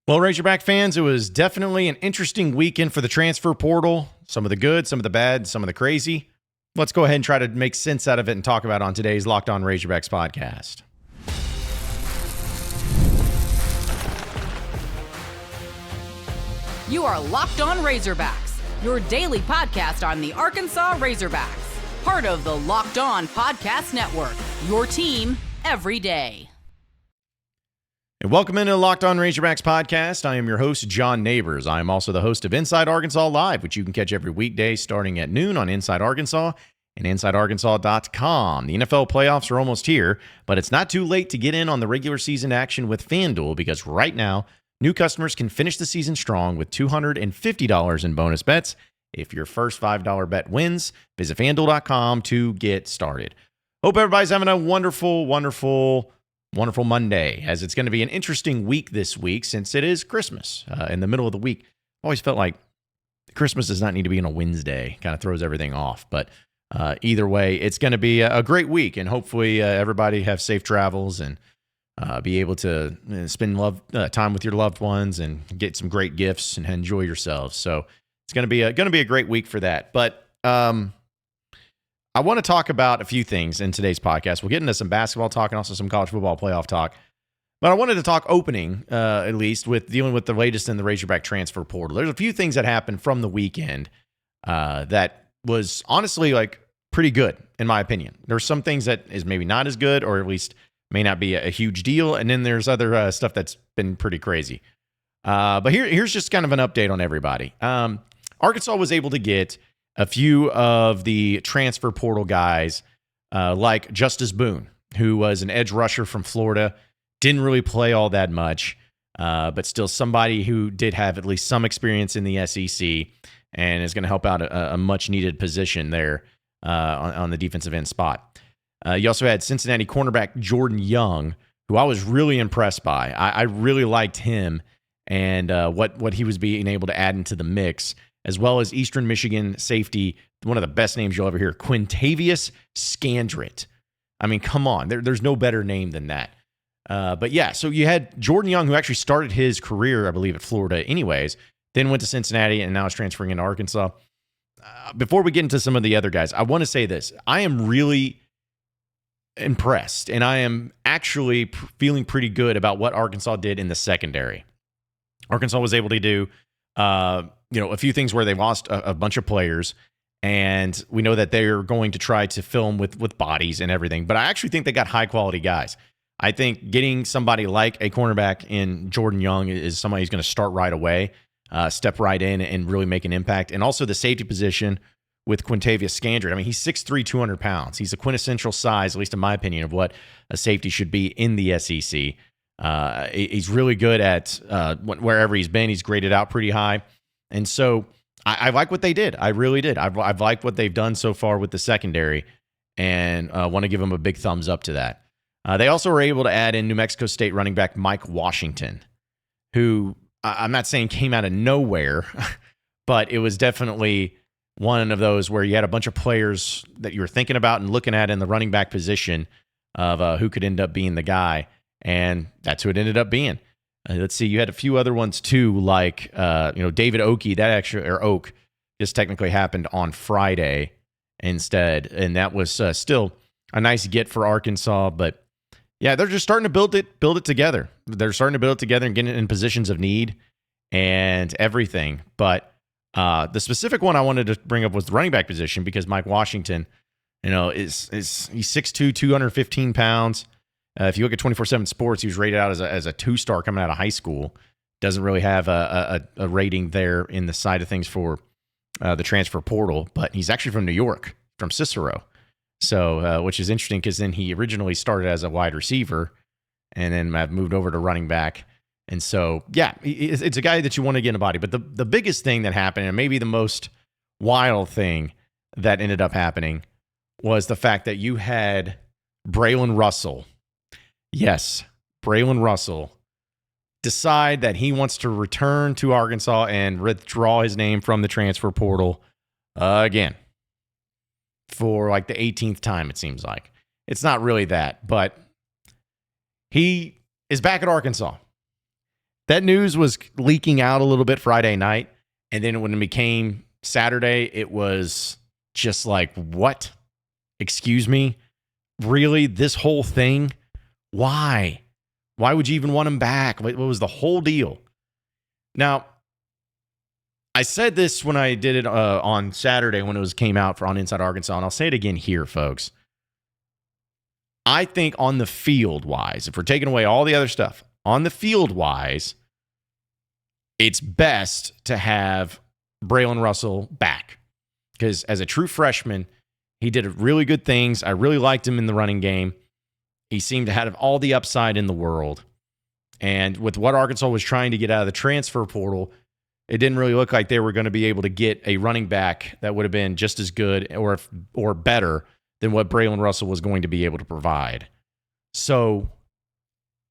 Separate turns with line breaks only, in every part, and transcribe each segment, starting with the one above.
Well, Razorback fans, it was definitely an interesting weekend for the transfer portal. Some of the good, some of the bad, some of the crazy. Let's go ahead and try to make sense out of it and talk about it on today's Locked On Razorbacks podcast.
You are Locked On Razorbacks, your daily podcast on the Arkansas Razorbacks. Part of the Locked On Podcast Network, your team every day.
And welcome into the Locked On Razorbacks podcast. I am your host, John Neighbors. I am also the host of Inside Arkansas Live, which you can catch every weekday starting at noon on Inside Arkansas and InsideArkansas.com. The NFL playoffs are almost here, but it's not too late to get in on the regular season action with FanDuel because right now, new customers can finish the season strong with $250 in bonus bets. If your first $5 bet wins, visit FanDuel.com to get started. Hope everybody's having a wonderful Monday, as it's going to be an interesting week this week since it is Christmas in the middle of the week. I always felt like Christmas does not need to be on a Wednesday. Kind of throws everything off. But either way, it's going to be a great week, and hopefully everybody have safe travels and be able to spend time with your loved ones and get some great gifts and enjoy yourselves. So it's going to be a great week for that. But I want to talk about a few things in today's podcast. We'll get into some basketball talk and also some college football playoff talk. But I wanted to talk opening, at least, with dealing with the latest in the Razorback transfer portal. There's a few things that happened from the weekend that was honestly pretty good, in my opinion. There's some things that is maybe not as good, or at least may not be a huge deal. And then there's other stuff that's been pretty crazy. But here's just kind of an update on everybody. Arkansas was able to get a few of the transfer portal guys, like Justus Boone, who was an edge rusher from Florida, didn't really play all that much, but still somebody who did have at least some experience in the SEC and is going to help out a much-needed position there on the defensive end spot. You also had Cincinnati cornerback Jordan Young, who I was really impressed by. I really liked him and what he was being able to add into the mix, as well as Eastern Michigan safety, one of the best names you'll ever hear, Quintavious Scandrett. I mean, come on. There's no better name than that. But yeah, so you had Jordan Young, who actually started his career, I believe, at Florida anyways, then went to Cincinnati and now is transferring into Arkansas. Before we get into some of the other guys, I want to say this. I am really impressed, and I am actually feeling pretty good about what Arkansas did in the secondary. Arkansas was able to do a few things where they lost a bunch of players, and we know that they're going to try to fill them with bodies and everything. But I actually think they got high-quality guys. I think getting somebody like a cornerback in Jordan Young is somebody who's going to start right away, step right in and really make an impact. And also the safety position with Quintavious Scandrett. I mean, he's 6'3", 200 pounds. He's a quintessential size, at least in my opinion, of what a safety should be in the SEC. He's really good at wherever he's been. He's graded out pretty high. And so I like what they did. I really did. I've liked what they've done so far with the secondary, and want to give them a big thumbs up to that. They also were able to add in New Mexico State running back Mike Washington, who I'm not saying came out of nowhere, but it was definitely one of those where you had a bunch of players that you were thinking about and looking at in the running back position of who could end up being the guy, and that's who it ended up being. Let's see, you had a few other ones too, like David Oak just technically happened on Friday instead, and that was still a nice get for Arkansas. But yeah, they're just starting to build it together. They're starting to build it together and get it in positions of need and everything. But the specific one I wanted to bring up was the running back position, because Mike Washington, he's 6'2", 215 pounds. If you look at 24/7 Sports, he was rated out as a 2-star coming out of high school. Doesn't really have a rating there in the side of things for the transfer portal, but he's actually from New York, from Cicero. So, which is interesting, because then he originally started as a wide receiver and then moved over to running back. And so, yeah, it's a guy that you want to get in a body. But the biggest thing that happened, and maybe the most wild thing that ended up happening, was the fact that you had Braylen Russell. Yes, Braylen Russell decide that he wants to return to Arkansas and withdraw his name from the transfer portal again for the 18th time, it seems like. It's not really that, but he is back at Arkansas. That news was leaking out a little bit Friday night. And then when it became Saturday, it was just like, what? Excuse me? Really? This whole thing? Why? Why would you even want him back? What was the whole deal? Now, I said this when I did it on Saturday when it came out on Inside Arkansas, and I'll say it again here, folks. I think on the field-wise, if we're taking away all the other stuff, on the field-wise, it's best to have Braylen Russell back. Because as a true freshman, he did really good things. I really liked him in the running game. He seemed to have all the upside in the world. And with what Arkansas was trying to get out of the transfer portal, it didn't really look like they were going to be able to get a running back that would have been just as good or better than what Braylen Russell was going to be able to provide. So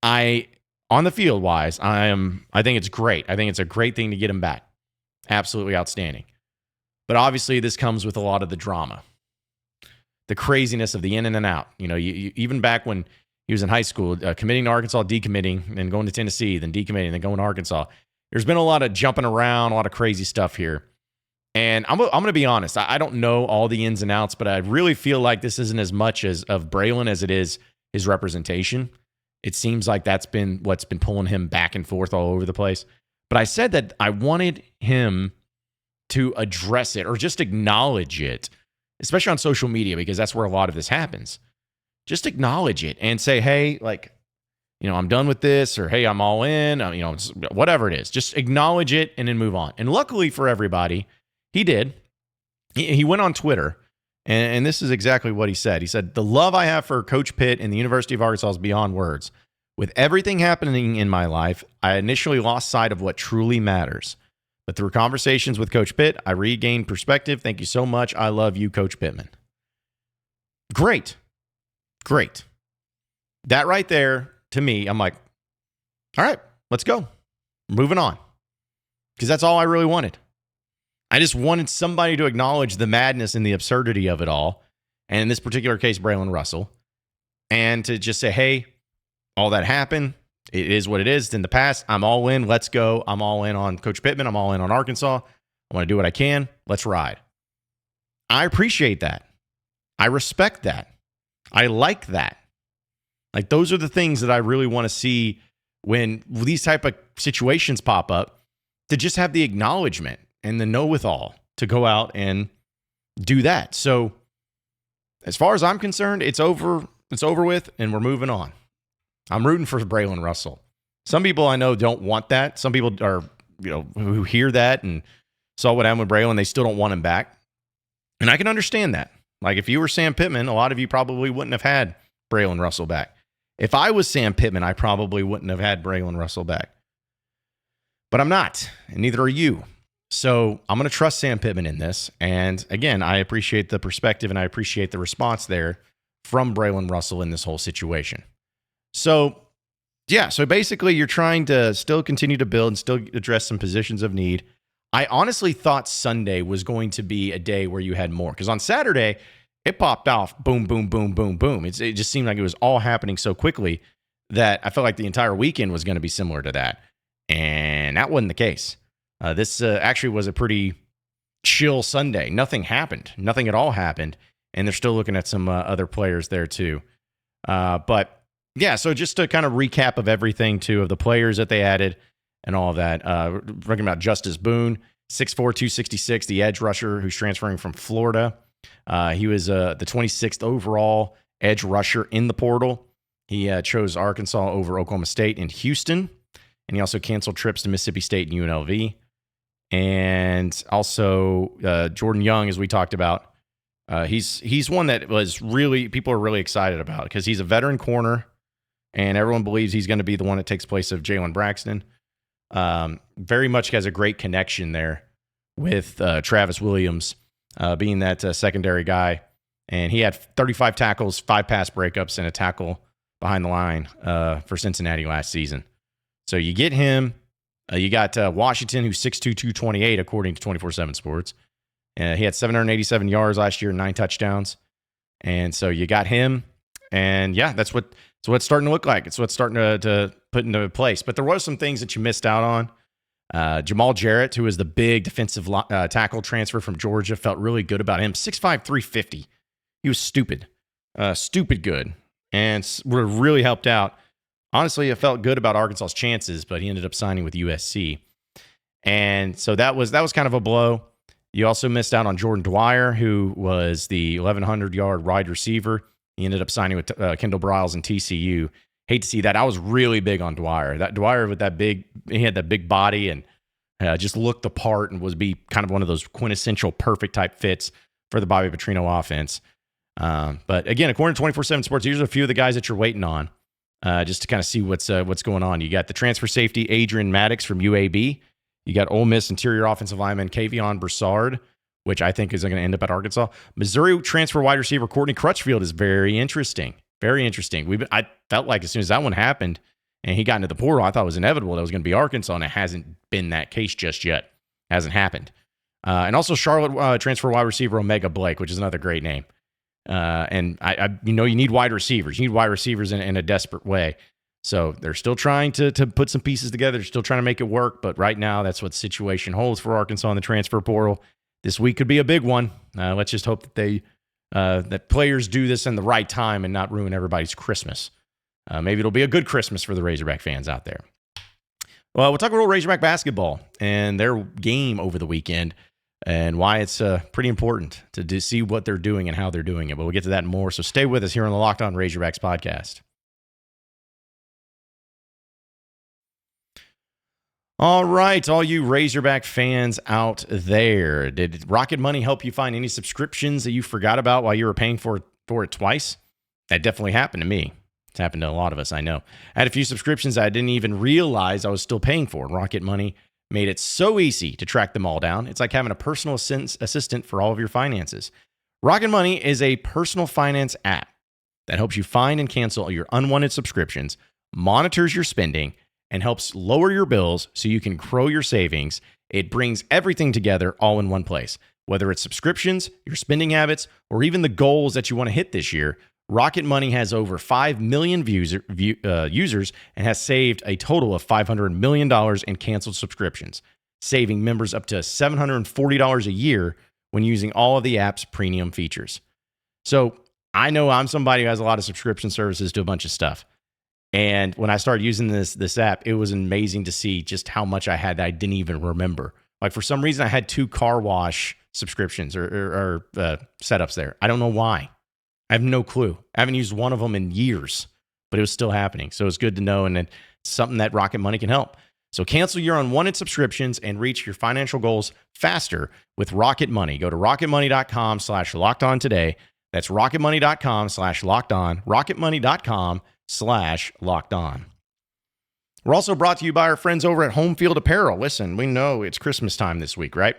on the field wise, I think it's great. I think it's a great thing to get him back. Absolutely outstanding. But obviously this comes with a lot of the drama. The craziness of the in and out. You know, you even back when he was in high school, committing to Arkansas, decommitting, and going to Tennessee, then decommitting, then going to Arkansas. There's been a lot of jumping around, a lot of crazy stuff here. And I'm going to be honest. I don't know all the ins and outs, but I really feel like this isn't as much of Braylen as it is his representation. It seems like that's been what's been pulling him back and forth all over the place. But I said that I wanted him to address it or just acknowledge it, especially on social media, because that's where a lot of this happens. Just acknowledge it and say, hey, like, you know, I'm done with this, or hey, I'm all in, you know, whatever it is. Just acknowledge it and then move on. And luckily for everybody, he did. He went on Twitter, and this is exactly what he said. He said, the love I have for Coach Pitt and the University of Arkansas is beyond words. With everything happening in my life, I initially lost sight of what truly matters. But through conversations with Coach Pitt, I regained perspective. Thank you so much. I love you, Coach Pittman. Great. Great. That right there, to me, I'm like, all right, let's go. Moving on. Because that's all I really wanted. I just wanted somebody to acknowledge the madness and the absurdity of it all. And in this particular case, Braylen Russell. And to just say, hey, all that happened. It is what it is. It's in the past. I'm all in. Let's go. I'm all in on Coach Pittman. I'm all in on Arkansas. I want to do what I can. Let's ride. I appreciate that. I respect that. I like that. Like, those are the things that I really want to see when these type of situations pop up, to just have the acknowledgement and the know-with-all to go out and do that. So as far as I'm concerned, it's over. It's over with, and we're moving on. I'm rooting for Braylen Russell. Some people I know don't want that. Some people are, you know, who hear that and saw what happened with Braylen, they still don't want him back. And I can understand that. Like, if you were Sam Pittman, a lot of you probably wouldn't have had Braylen Russell back. If I was Sam Pittman, I probably wouldn't have had Braylen Russell back. But I'm not, and neither are you. So I'm going to trust Sam Pittman in this. And again, I appreciate the perspective and I appreciate the response there from Braylen Russell in this whole situation. So, yeah, so basically you're trying to still continue to build and still address some positions of need. I honestly thought Sunday was going to be a day where you had more, because on Saturday, it popped off, boom, boom, boom, boom, boom. It just seemed like it was all happening so quickly that I felt like the entire weekend was going to be similar to that. And that wasn't the case. This actually was a pretty chill Sunday. Nothing happened. Nothing at all happened. And they're still looking at some other players there too. But yeah, so just to kind of recap of everything too, of the players that they added and all of that. We're talking about Justus Boone, 6'4", 266, the edge rusher who's transferring from Florida. He was the 26th overall edge rusher in the portal. He chose Arkansas over Oklahoma State and Houston. And he also canceled trips to Mississippi State and UNLV. And also Jordan Young, as we talked about, he's one that was really, people are really excited about, because he's a veteran corner and everyone believes he's going to be the one that takes place of Jalen Braxton. Very much has a great connection there with Travis Williams being that secondary guy. And he had 35 tackles, 5 pass breakups, and a tackle behind the line for Cincinnati last season. So you get him. You got Washington, who's 6'2", 228, according to 24/7 Sports. He had 787 yards last year, 9 touchdowns. And so you got him. And yeah, that's what It's what it's starting to look like. It's what's starting to put into place. But there was some things that you missed out on. Jamal Jarrett, who is the big defensive tackle transfer from Georgia, felt really good about him. 6'5", 350. He was stupid good, and would have really helped out. Honestly, it felt good about Arkansas's chances, but he ended up signing with USC. And so that was kind of a blow. You also missed out on Jordan Dwyer, who was the 1,100-yard wide receiver. He ended up signing with Kendall Briles and TCU. Hate to see that. I was really big on Dwyer. That Dwyer with he had that big body and just looked the part and was kind of one of those quintessential perfect type fits for the Bobby Petrino offense. But again, according to 24/7 Sports, here's a few of the guys that you're waiting on, just to kind of see what's going on. You got the transfer safety Adrian Maddox from UAB. You got Ole Miss interior offensive lineman Kavion Broussard, which I think is going to end up at Arkansas. Missouri transfer wide receiver Courtney Crutchfield is very interesting. Very interesting. I felt like as soon as that one happened and he got into the portal, I thought it was inevitable that it was going to be Arkansas, and it hasn't been that case just yet. Hasn't happened. And also Charlotte transfer wide receiver Omega Blake, which is another great name. And you need wide receivers. You need wide receivers in a desperate way. So they're still trying to put some pieces together. They're still trying to make it work. But right now, that's what the situation holds for Arkansas in the transfer portal. This week could be a big one. Let's just hope that that players do this in the right time and not ruin everybody's Christmas. Maybe it'll be a good Christmas for the Razorback fans out there. Well, we'll talk a little Razorback basketball and their game over the weekend and why it's pretty important to see what they're doing and how they're doing it. But we'll get to that more. So stay with us here on the Locked On Razorbacks podcast. All right, all you Razorback fans out there, did Rocket Money help you find any subscriptions that you forgot about while you were paying for it twice? That definitely happened to me. It's happened to a lot of us, I know. I had a few subscriptions I didn't even realize I was still paying for. Rocket Money made it so easy to track them all down. It's like having a personal assistant for all of your finances. Rocket Money is a personal finance app that helps you find and cancel your unwanted subscriptions, monitors your spending, and helps lower your bills so you can grow your savings. It brings everything together all in one place. Whether it's subscriptions, your spending habits, or even the goals that you want to hit this year, Rocket Money has over 5 million users and has saved a total of $500 million in canceled subscriptions, saving members up to $740 a year when using all of the app's premium features. So I know I'm somebody who has a lot of subscription services to a bunch of stuff. And when I started using this app, it was amazing to see just how much I had that I didn't even remember. Like for some reason, I had 2 car wash subscriptions or setups there. I don't know why. I have no clue. I haven't used one of them in years, but it was still happening. So it's good to know, and it's something that Rocket Money can help. So cancel your unwanted subscriptions and reach your financial goals faster with Rocket Money. Go to rocketmoney.com/lockedon today. That's rocketmoney.com/lockedon. rocketmoney.com/lockedon. We're also brought to you by our friends over at Home Field Apparel. Listen, we know it's Christmas time this week, right?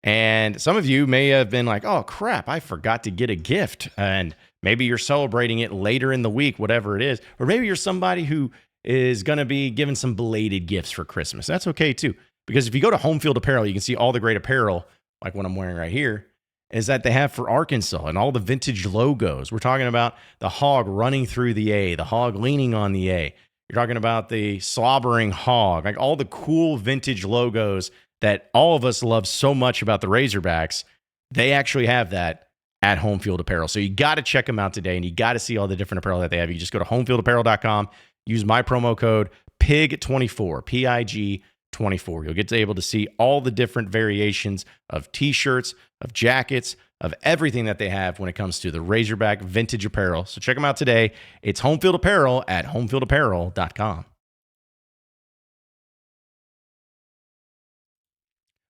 And some of you may have been like, oh, crap, I forgot to get a gift. And maybe you're celebrating it later in the week, whatever it is. Or maybe you're somebody who is going to be given some belated gifts for Christmas. That's okay, too. Because if you go to Home Field Apparel, you can see all the great apparel, like what I'm wearing right here, is that they have for Arkansas and all the vintage logos. We're talking about the hog running through the A, the hog leaning on the A. You're talking about the slobbering hog, like all the cool vintage logos that all of us love so much about the Razorbacks. They actually have that at Home Field Apparel. So you got to check them out today, and you got to see all the different apparel that they have. You just go to homefieldapparel.com, use my promo code PIG24, PIG24. You'll get to able to see all the different variations of t-shirts, of jackets, of everything that they have when it comes to the Razorback vintage apparel. So check them out today. It's Home Field Apparel at homefieldapparel.com.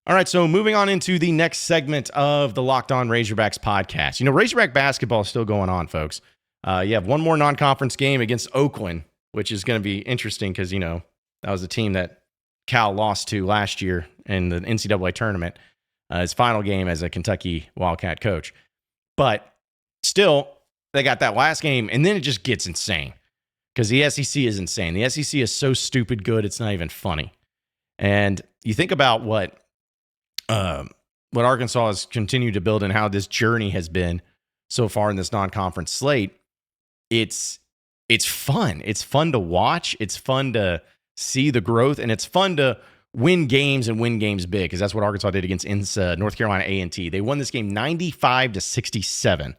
All right, so moving on into the next segment of the Locked On Razorbacks podcast. You know, Razorback basketball is still going on, folks. You have one more non-conference game against Oakland, which is going to be interesting because, you know, that was a team that Cal lost to last year in the NCAA tournament, his final game as a Kentucky Wildcat coach. But still, they got that last game, and then it just gets insane because the SEC is insane. The SEC is so stupid good, it's not even funny. And you think about what Arkansas has continued to build and how this journey has been so far in this non-conference slate. It's it's fun. It's fun to watch. It's fun to see the growth, and it's fun to win games and win games big, because that's what Arkansas did against North Carolina A&T. They won this game 95-67.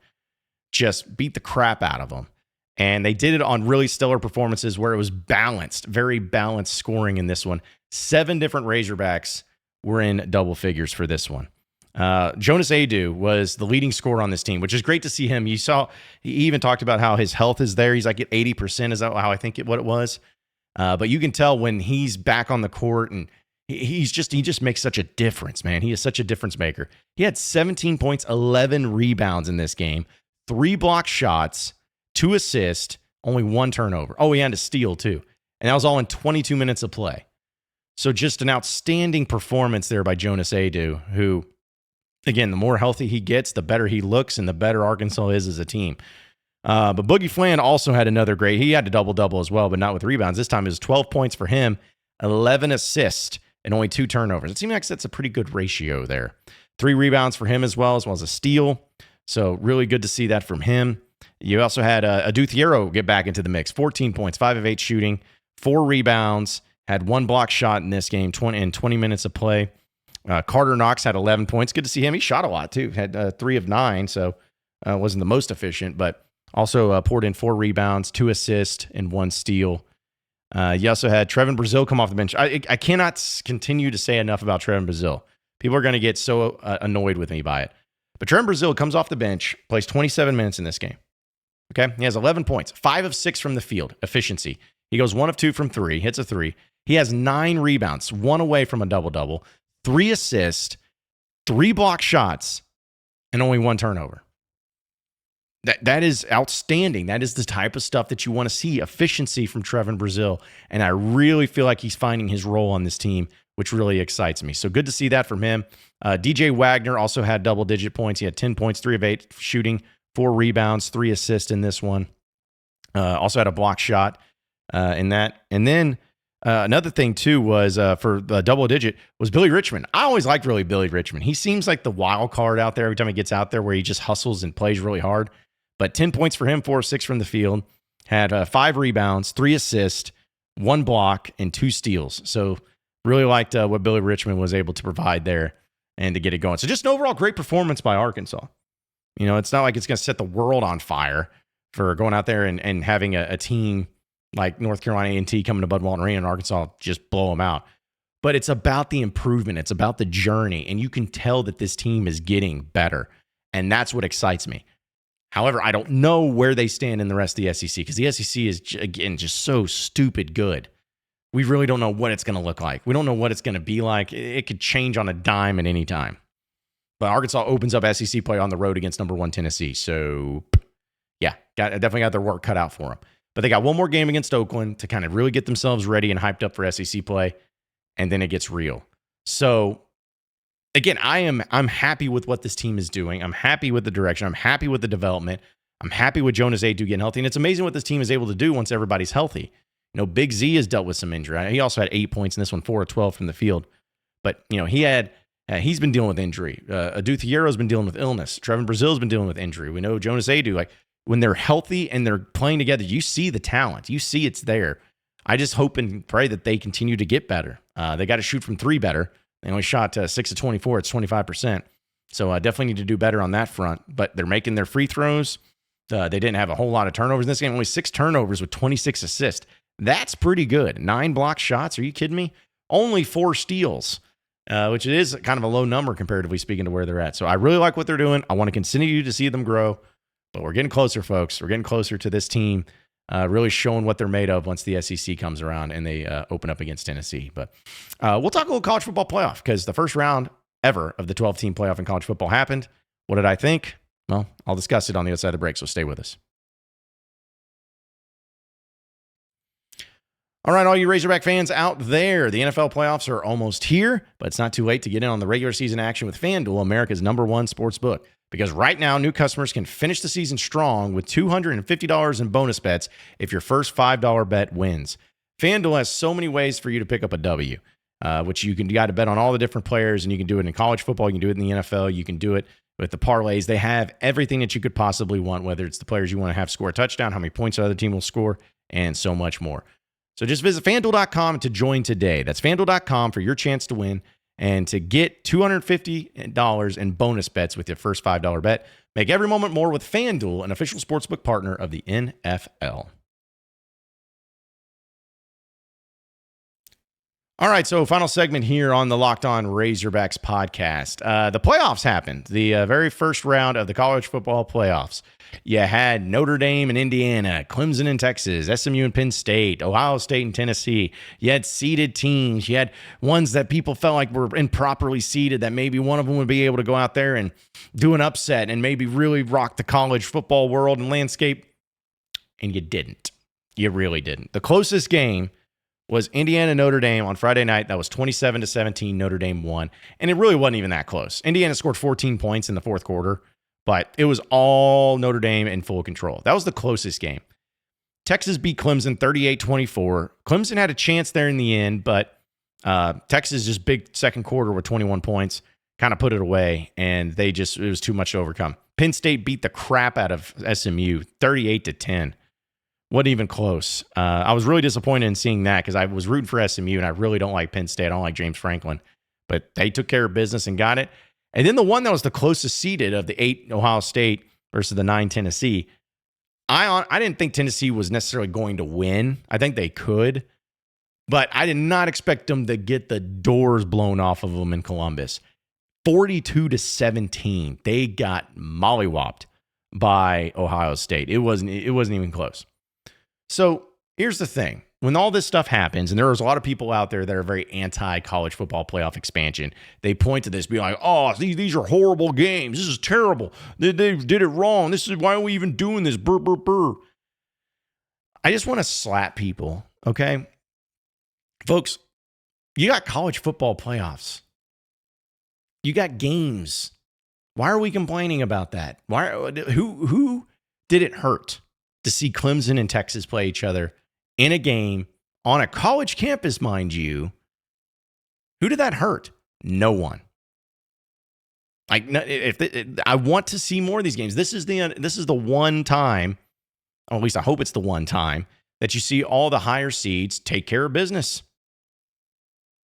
Just beat the crap out of them. And they did it on really stellar performances where it was balanced, very balanced scoring in this one. 7 different Razorbacks were in double figures for this one. Jonas Aidoo was the leading scorer on this team, which is great to see him. He even talked about how his health is there. He's like at 80%, is that how I think what it was? But you can tell when he's back on the court, and he just makes such a difference, man. He is such a difference maker. He had 17 points, 11 rebounds in this game, 3 block shots, 2 assists, only 1 turnover. Oh, he had a steal too. And that was all in 22 minutes of play. So just an outstanding performance there by Jonas Aidoo, who, again, the more healthy he gets, the better he looks and the better Arkansas is as a team. But Boogie Fland also had another great, he had a double-double as well, but not with rebounds. This time it was 12 points for him, 11 assists, and only 2 turnovers. It seems like that's a pretty good ratio there. 3 rebounds for him as well as a steal. So really good to see that from him. You also had Aidoo get back into the mix. 14 points, 5 of 8 shooting, 4 rebounds, had 1 block shot in this game, 20 minutes of play. Carter Knox had 11 points. Good to see him. He shot a lot too. Had 3 of 9, so wasn't the most efficient, but also poured in 4 rebounds, 2 assists, and 1 steal. You also had Trevin Brazile come off the bench. I cannot continue to say enough about Trevin Brazile. People are going to get so annoyed with me by it. But Trevin Brazile comes off the bench, plays 27 minutes in this game. Okay, he has 11 points, 5 of 6 from the field, efficiency. He goes 1 of 2 from 3, hits a 3. He has 9 rebounds, 1 away from a double-double, 3 assists, 3 block shots, and only 1 turnover. That is outstanding. That is the type of stuff that you want to see, efficiency from Trevin Brazile. And I really feel like he's finding his role on this team, which really excites me. So good to see that from him. DJ Wagner also had double-digit points. He had 10 points, 3 of 8 shooting, 4 rebounds, 3 assists in this one. Also had a block shot in that. And then another thing, too, was for double-digit was Billy Richmond. I always liked Billy Richmond. He seems like the wild card out there every time he gets out there, where he just hustles and plays really hard. But 10 points for him, 4 of 6 from the field. Had 5 rebounds, 3 assists, 1 block, and 2 steals. So really liked what Billy Richmond was able to provide there and to get it going. So just an overall great performance by Arkansas. You know, it's not like it's going to set the world on fire for going out there and having a team like North Carolina A&T coming to Bud Walton Arena and Arkansas just blow them out. But it's about the improvement. It's about the journey. And you can tell that this team is getting better. And that's what excites me. However, I don't know where they stand in the rest of the SEC, because the SEC is, again, just so stupid good. We really don't know what it's going to look like. We don't know what it's going to be like. It could change on a dime at any time. But Arkansas opens up SEC play on the road against number 1 Tennessee. So, yeah, definitely got their work cut out for them. But they got one more game against Oakland to kind of really get themselves ready and hyped up for SEC play, and then it gets real. So, again, I'm happy with what this team is doing. I'm happy with the direction. I'm happy with the development. I'm happy with Jonas Aidoo getting healthy. And it's amazing what this team is able to do once everybody's healthy. You know, Big Z has dealt with some injury. He also had 8 points in this one, 4 of 12 from the field. But, you know, he's been dealing with injury. Aidoo has been dealing with illness. Trevin Brazile's been dealing with injury. We know Jonas Aidoo, like, when they're healthy and they're playing together, you see the talent. You see it's there. I just hope and pray that they continue to get better. They got to shoot from 3 better. They only shot 6 of 24. It's 25%. So definitely need to do better on that front. But they're making their free throws. They didn't have a whole lot of turnovers in this game. Only 6 turnovers with 26 assists. That's pretty good. 9 block shots. Are you kidding me? Only 4 steals, which is kind of a low number comparatively speaking to where they're at. So I really like what they're doing. I want to continue to see them grow. But we're getting closer, folks. We're getting closer to this team really showing what they're made of once the SEC comes around and they open up against Tennessee. But we'll talk a little college football playoff, because the first round ever of the 12-team playoff in college football happened. What did I think? Well, I'll discuss it on the other side of the break, so stay with us. All right, all you Razorback fans out there, the NFL playoffs are almost here, but it's not too late to get in on the regular season action with FanDuel, America's #1 sports book. Because right now, new customers can finish the season strong with $250 in bonus bets if your first $5 bet wins. FanDuel has so many ways for you to pick up a W, which you got to bet on all the different players, and you can do it in college football, you can do it in the NFL, you can do it with the parlays. They have everything that you could possibly want, whether it's the players you want to have score a touchdown, how many points the other team will score, and so much more. So just visit FanDuel.com to join today. That's FanDuel.com for your chance to win and to get $250 in bonus bets with your first $5 bet. Make every moment more with FanDuel, an official sportsbook partner of the NFL. All right, so final segment here on the Locked On Razorbacks podcast. The playoffs happened, the very first round of the college football playoffs. You had Notre Dame and Indiana, Clemson and Texas, SMU and Penn State, Ohio State and Tennessee. You had seeded teams. You had ones that people felt like were improperly seeded, that maybe one of them would be able to go out there and do an upset and maybe really rock the college football world and landscape. And you didn't. You really didn't. The closest game was Indiana-Notre Dame on Friday night. That was 27-17. Notre Dame won. And it really wasn't even that close. Indiana scored 14 points in the fourth quarter, but it was all Notre Dame in full control. That was the closest game. Texas beat Clemson 38-24. Clemson had a chance there in the end, but Texas just big second quarter with 21 points, kind of put it away, and it was too much to overcome. Penn State beat the crap out of SMU 38-10. Wasn't even close. I was really disappointed in seeing that because I was rooting for SMU, and I really don't like Penn State. I don't like James Franklin. But they took care of business and got it. And then the one that was the closest seeded of the 8 Ohio State versus the 9 Tennessee, I didn't think Tennessee was necessarily going to win. I think they could. But I did not expect them to get the doors blown off of them in Columbus. 42-17. They got mollywopped by Ohio State. It wasn't even close. So here's the thing. When all this stuff happens, and there's a lot of people out there that are very anti-college football playoff expansion, they point to this, be like, oh, these are horrible games. This is terrible. They did it wrong. This is why are we even doing this? Brr, brr, brr. I just want to slap people, okay? Folks, you got college football playoffs. You got games. Why are we complaining about that? Who did it hurt to see Clemson and Texas play each other in a game on a college campus, mind you? Who did that hurt? No one. I want to see more of these games. This is the one time, or at least I hope it's the one time, that you see all the higher seeds take care of business.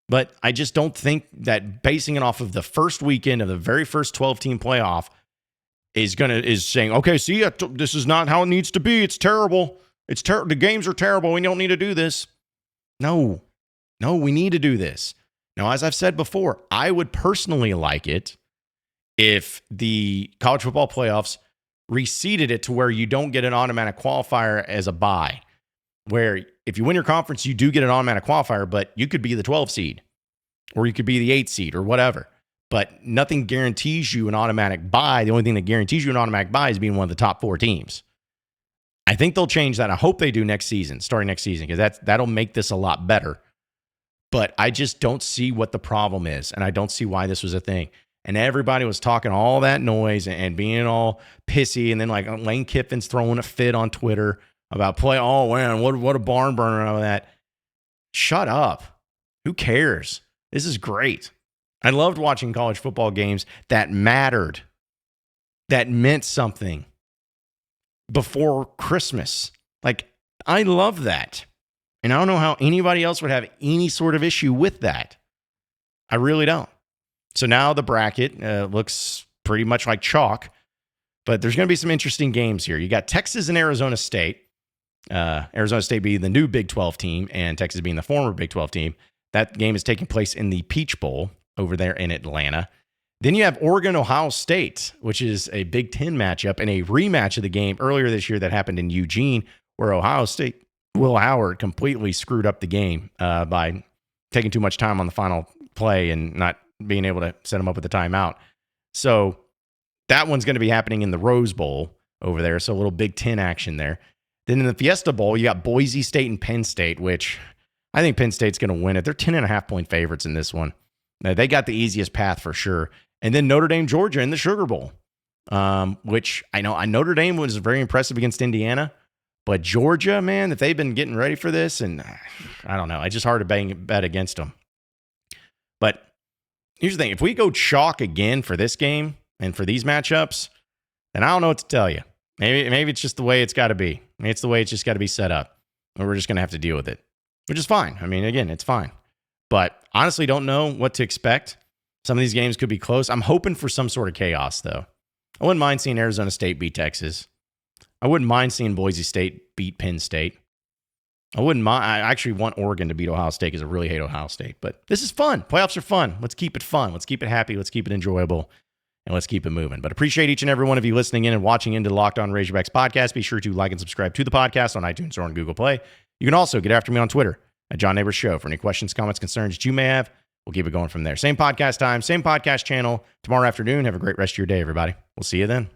But I just don't think that basing it off of the first weekend of the very first 12-team playoff is saying, okay, see, this is not how it needs to be. It's terrible. The games are terrible. We don't need to do this. No, we need to do this. Now, as I've said before, I would personally like it if the college football playoffs reseeded it to where you don't get an automatic qualifier as a bye, where if you win your conference, you do get an automatic qualifier, but you could be the 12 seed or you could be the 8 seed or whatever. But nothing guarantees you an automatic bye. The only thing that guarantees you an automatic bye is being one of the top 4 teams. I think they'll change that. I hope they do starting next season, because that'll make this a lot better. But I just don't see what the problem is, and I don't see why this was a thing. And everybody was talking all that noise and being all pissy, and then like Lane Kiffin's throwing a fit on Twitter about play. Oh man, what a barn burner and all that. Shut up. Who cares? This is great. I loved watching college football games that mattered, that meant something before Christmas. Like, I love that. And I don't know how anybody else would have any sort of issue with that. I really don't. So now the bracket looks pretty much like chalk, but there's going to be some interesting games here. You got Texas and Arizona State. Arizona State being the new Big 12 team and Texas being the former Big 12 team. That game is taking place in the Peach Bowl over there in Atlanta. Then you have Oregon-Ohio State, which is a Big Ten matchup and a rematch of the game earlier this year that happened in Eugene, where Ohio State, Will Howard completely screwed up the game by taking too much time on the final play and not being able to set him up with the timeout. So that one's going to be happening in the Rose Bowl over there, so a little Big Ten action there. Then in the Fiesta Bowl, you got Boise State and Penn State, which I think Penn State's going to win it. They're 10.5-point favorites in this one. Now, they got the easiest path for sure. And then Notre Dame, Georgia in the Sugar Bowl, which I know Notre Dame was very impressive against Indiana. But Georgia, man, if they've been getting ready for this, and I don't know, it's just hard to bet against them. But here's the thing. If we go chalk again for this game, and for these matchups, then I don't know what to tell you. Maybe it's just the way it's got to be. Maybe it's the way it's just got to be set up. And we're just going to have to deal with it, which is fine. I mean, again, it's fine. But honestly, don't know what to expect. Some of these games could be close. I'm hoping for some sort of chaos, though. I wouldn't mind seeing Arizona State beat Texas. I wouldn't mind seeing Boise State beat Penn State. I wouldn't mind. I actually want Oregon to beat Ohio State because I really hate Ohio State. But this is fun. Playoffs are fun. Let's keep it fun. Let's keep it happy. Let's keep it enjoyable. And let's keep it moving. But appreciate each and every one of you listening in and watching into the Locked On Razorbacks podcast. Be sure to like and subscribe to the podcast on iTunes or on Google Play. You can also get after me on Twitter at John Neighbors Show for any questions, comments, concerns that you may have. We'll keep it going from there. Same podcast time, same podcast channel tomorrow afternoon. Have a great rest of your day, everybody. We'll see you then.